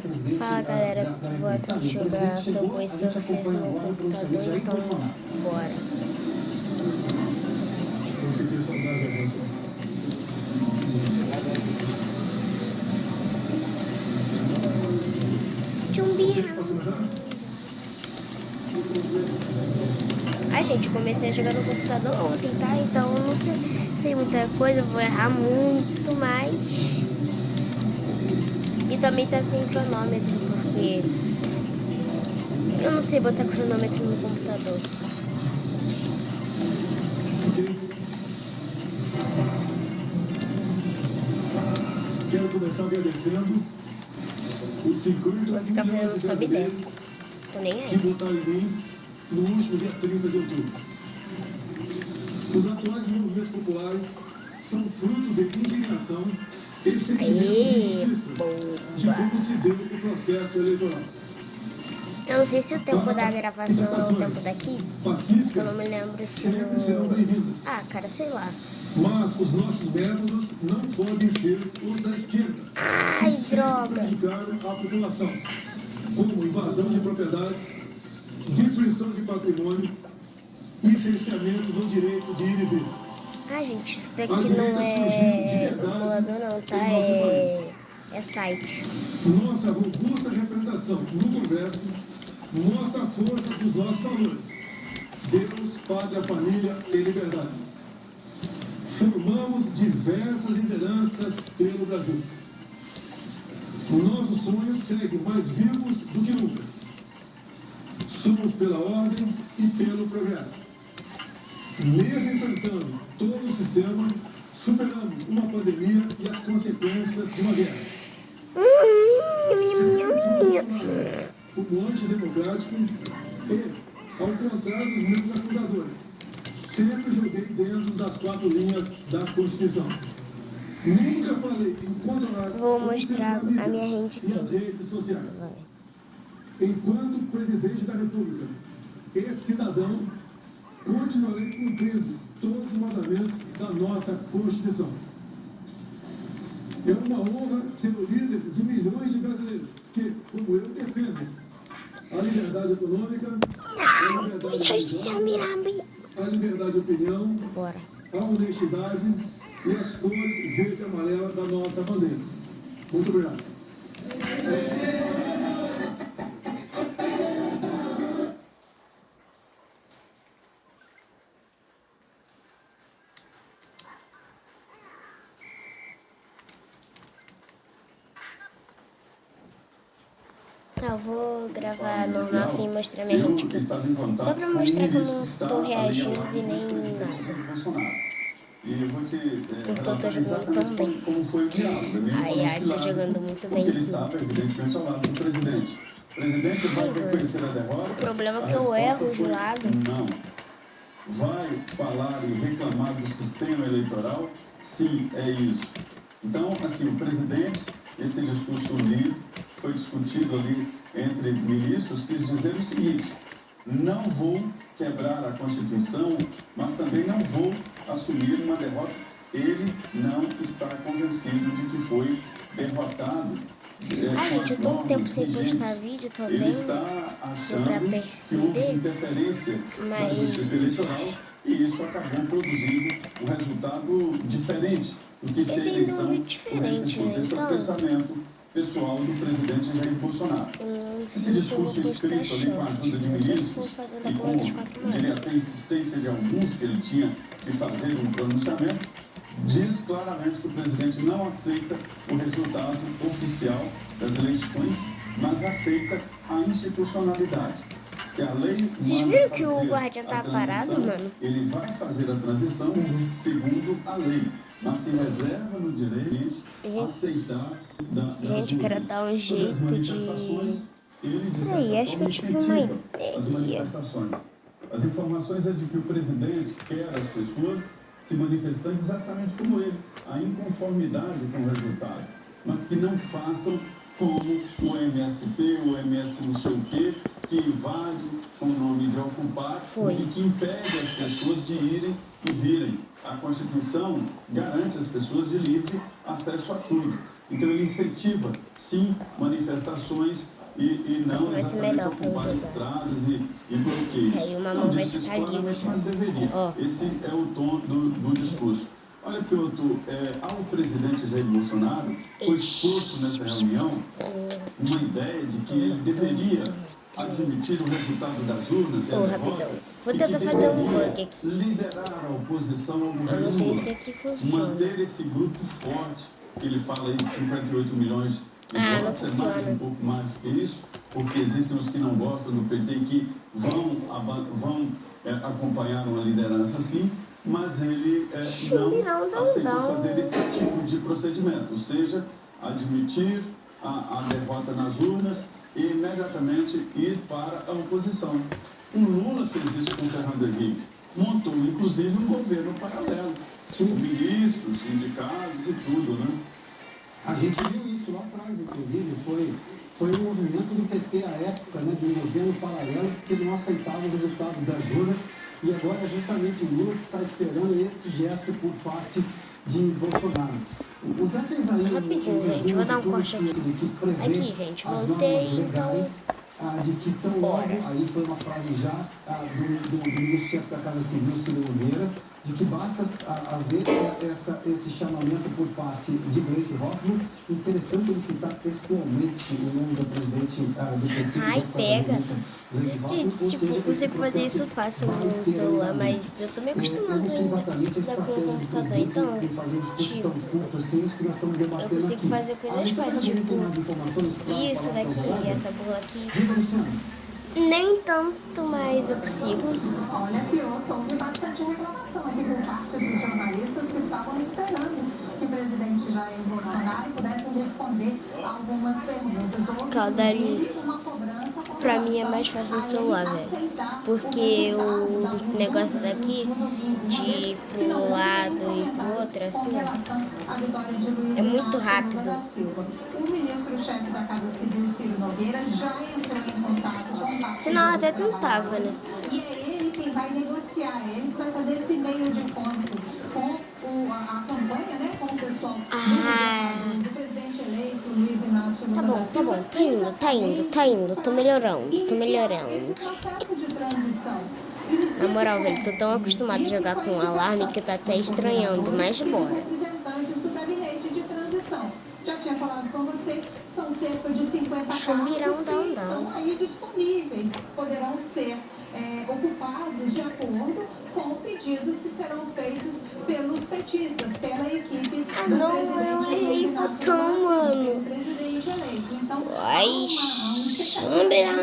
presidente. Fala galera, vou aqui jogar Subway Surfers no computador, então bora. Chumbinha. Ai gente, comecei a jogar no computador ontem, tá? Então eu não sei muita coisa, vou errar muito mais. E também tá sem cronômetro, porque eu não sei botar cronômetro no computador. Quero começar agradecendo os 50 Vou ficar fazendo milhões de sobe e brasileiros desce. Tô nem que aí. votaram em mim no último dia 30 de outubro. Os atuais movimentos populares são fruto de indignação e sentimento de injustiça de como se deu o processo eleitoral. Eu não sei se o tempo da gravação é o tempo daqui. Eu não me lembro se sempre serão bem-vindas. Ah, cara, sei lá. Mas os nossos métodos não podem ser os da esquerda, Ai, que sempre droga. prejudicaram a população, como invasão de propriedades, destruição de patrimônio e cerceamento do direito de ir e vir. Ah, gente, isso daqui não é emulador não, tá? É site. Nossa robusta representação no Congresso mostra a força dos nossos valores: Deus, pátria, família e liberdade. Formamos diversas lideranças pelo Brasil. Nossos sonhos seguem mais vivos do que nunca. Somos pela ordem e pelo progresso. Mesmo enfrentando todo o sistema, superamos uma pandemia e as consequências de uma guerra. Como antidemocrático e, ao contrário dos meus acusadores, sempre joguei dentro das 4 linhas da Constituição. Nunca falei em controlar Vou mostrar a minha e as redes sociais. Enquanto presidente da República e cidadão, continuarei cumprindo todos os mandamentos da nossa Constituição. É uma honra ser o líder de milhões de brasileiros que, como eu, defendem a liberdade econômica, a liberdade religiosa, a liberdade de opinião, Bora. a honestidade e as cores verde e amarela da nossa bandeira. Muito obrigado. Eu vou gravar normal assim e mostrar minha rede. Só pra mostrar que eu não tô reagindo e nem nada. E eu vou te Porque eu tô jogando tão bem. como foi o diálogo. Ai, tô jogando muito bem, Ele sim. estava, evidentemente, ao lado do presidente. O presidente vai reconhecer a derrota. O problema é que eu erro de lado. Não. Vai falar e reclamar do sistema eleitoral? Sim, é isso. Então, assim, o presidente, esse discurso lido, foi discutido ali entre ministros, quis dizer o seguinte: não vou quebrar a Constituição, mas também não vou assumir uma derrota. Ele não está convencido de que foi derrotado. Gente, eu tô um tempo sem postar vídeo também. Ele está achando pra que houve perceber, interferência na mas justiça eleitoral e isso acabou produzindo um resultado diferente do que se a eleição diferente, né? Esse é o pensamento pessoal do presidente Jair Bolsonaro. Esse discurso escrito ali com a ajuda de ministros e com, diria até insistência de alguns que ele tinha que fazer um pronunciamento, diz claramente que o presidente não aceita o resultado oficial das eleições, mas aceita a institucionalidade. Se a lei Vocês viram que o guardião tá parado, mano? Ele vai fazer a transição segundo a lei, mas se reserva no direito a aceitar Gente, quero dar um jeito de... Ele, de Peraí, acho que eu tive uma as ideia. manifestações. As informações é de que o presidente quer as pessoas se manifestando exatamente como ele, a inconformidade com o resultado, mas que não façam como o MST, o MS não sei o quê, que invade com o nome de ocupar e que impede as pessoas de irem e virem. A Constituição garante às pessoas de livre acesso a tudo. Então ele incentiva, sim, manifestações e não exatamente ocupar estradas e bloqueios. Aí uma Não mão vai disse isso ficar claramente, livre. mas deveria. Esse é o tom do discurso. Olha, Piotr, ao presidente Jair Bolsonaro foi exposto nessa reunião uma ideia de que ele deveria admitir o resultado das urnas e a derrota, Vou e tentar que fazer um deveria bug aqui. liderar a oposição ao Eu governo não sei Lula. se aqui funciona. Manter esse grupo forte, que ele fala aí de 58 milhões de votos, é mais um pouco mais do que isso, porque existem os que não gostam do PT e que vão acompanhar uma liderança assim, mas ele não aceitou fazer esse tipo de procedimento, ou seja, admitir a derrota nas urnas e imediatamente ir para a oposição. O Lula fez isso com o Fernando Henrique, montou inclusive um governo paralelo, com ministros, sindicatos e tudo, né? A gente viu isso lá atrás, inclusive, foi um movimento do PT à época, né, de um governo paralelo, que não aceitava o resultado das urnas, e agora é justamente o Lula que está esperando esse gesto por parte de Bolsonaro. O Zé fez aí rapidinho, gente, vou dar um corte aqui. Que prevê aqui, gente, as voltei, normas legais, de que tão logo, aí foi uma frase já do ministro-chefe da Casa Civil, Ciro Nogueira, de que basta haver esse chamamento por parte de Gleisi Hoffmann. Interessante ele citar textualmente o nome do presidente do PT. Ai, pega. Ou Tipo, eu consigo fazer isso fácil no celular, mas eu tô me acostumando eu não sei exatamente a ainda com o estratégia do computador, presidente, então, tem que fazer um discurso tão curto assim, isso que nós estamos debatendo eu consigo aqui. fazer coisas fáceis, tipo, isso daqui, essa burla aqui. Diga, Luciano. Nem tanto, mas eu consigo. Olha, Piotr, houve bastante reclamação aqui por parte dos jornalistas que estavam esperando que o presidente Jair Bolsonaro pudesse responder algumas perguntas. Houve, inclusive, uma cobrança com pra mim é mais fácil no celular, velho. Porque o negócio daqui, de ir pro lado e pro outro, assim, é muito rápido. O ministro-chefe da Casa Civil, Ciro Nogueira, já entrou em contato com o Partido Senão até dos tentava, né? E é ele quem vai negociar, ele que vai fazer esse meio de conto com a campanha, né, com o pessoal do presidente eleito, Luiz Inácio Lula da Silva. Tá indo, tô melhorando. Esse processo de transição. Na moral, velho, tô tão acostumado a jogar com alarme que tá até estranhando, mas bora. Os representantes do gabinete de transição. Já tinha falado com você, são cerca de 50 cargos que estão aí disponíveis, poderão ser ocupados de acordo com pedidos que serão feitos pelos petistas, pela equipe do presidente Luiz Inácio Lula da Silva, pelo presidente eleito. Então, há uma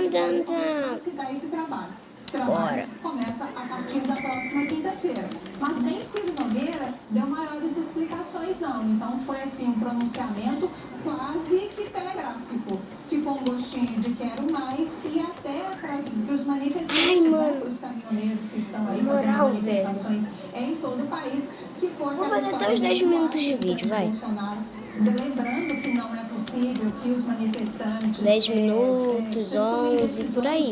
expectativa se dá esse trabalho. Esse trabalho começa a partir da próxima quinta-feira. Mas nem Ciro Nogueira deu maiores explicações, não. Então foi assim um pronunciamento quase que telegráfico. Ficou um gostinho de quero mais e até para os manifestantes, para os caminhoneiros que estão aí fazendo manifestações em todo o país. Ficou aquela Vou fazer até os 10 minutos de vídeo, vai. Bolsonaro. Lembrando que não é possível que os manifestantes 10 minutos, 11, por aí.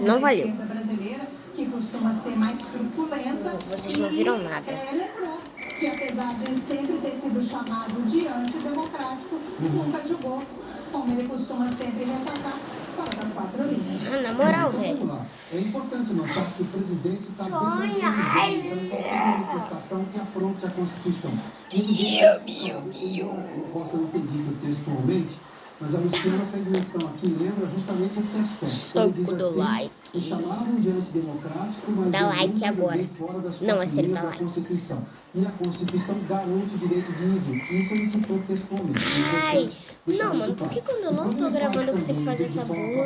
Não valeu. Brasileira, que costuma ser mais truculenta. Vocês não viram nada. Lembrou que apesar de sempre ter sido chamado de antidemocrático, nunca julgou, como ele costuma sempre ressaltar, fora das 4 linhas. Na moral, velho. É importante notar que o presidente está desautorizando qualquer manifestação que afronte a Constituição. Eu posso não ter dito textualmente, mas a Luciana fez menção aqui, lembra justamente esse aspecto. Soco do like. Me chamavam de antidemocrático, mas dá like agora. Fora das não, é sério, dá da like. Constituição. E a Constituição garante o direito de ir. Isso ele citou textualmente. Ai, não, mano, porque quando eu não tô gravando eu consigo fazer essa burla?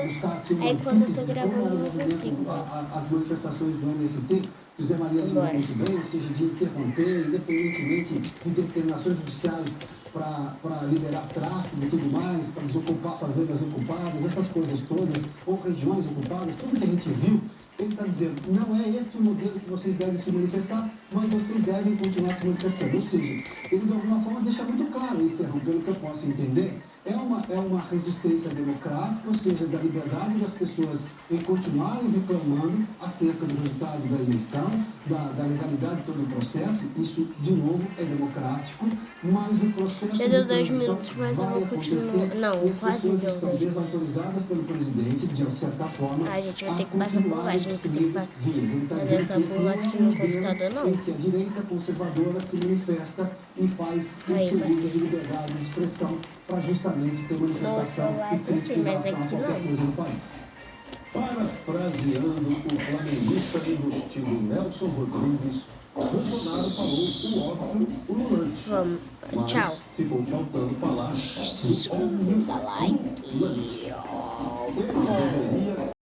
Aí quando eu tô gravando eu não consigo. As manifestações do MST, José Maria lembrou muito bem, ou seja, de interromper, independentemente de determinações judiciais para liberar tráfego e tudo mais, para desocupar fazendas ocupadas, essas coisas todas, ou regiões ocupadas, tudo que a gente viu, ele está dizendo, não é este o modelo que vocês devem se manifestar, mas vocês devem continuar se manifestando. Ou seja, ele de alguma forma deixa muito claro, Serrão, pelo que eu posso entender, é uma resistência democrática, ou seja, da liberdade das pessoas em continuarem reclamando acerca do resultado da eleição, da legalidade de todo o processo. Isso, de novo, é democrático, mas o processo Já de deu 2 transição minutos, mas eu vai vou continuar. acontecer Não, e as quase pessoas deu estão 2 minutos. desautorizadas pelo presidente, de certa forma, A gente vai ter que a passar por continuar baixo, não destruir precisa vias. Ele está fazer dizendo essa que esse bula não é aqui um no modelo computador, não. em que a direita conservadora se manifesta e faz o Aí, seu uso passei. de liberdade de expressão para justamente ter manifestação Nossa, e crítica em mas relação a aqui qualquer não. coisa no país. Parafraseando o flamenguista embutido Nelson Rodrigues, Bolsonaro falou o óbvio ululante. Vamos, Mas tchau. ficou faltando falar do óbvio Dá like. ululante. Ele deveria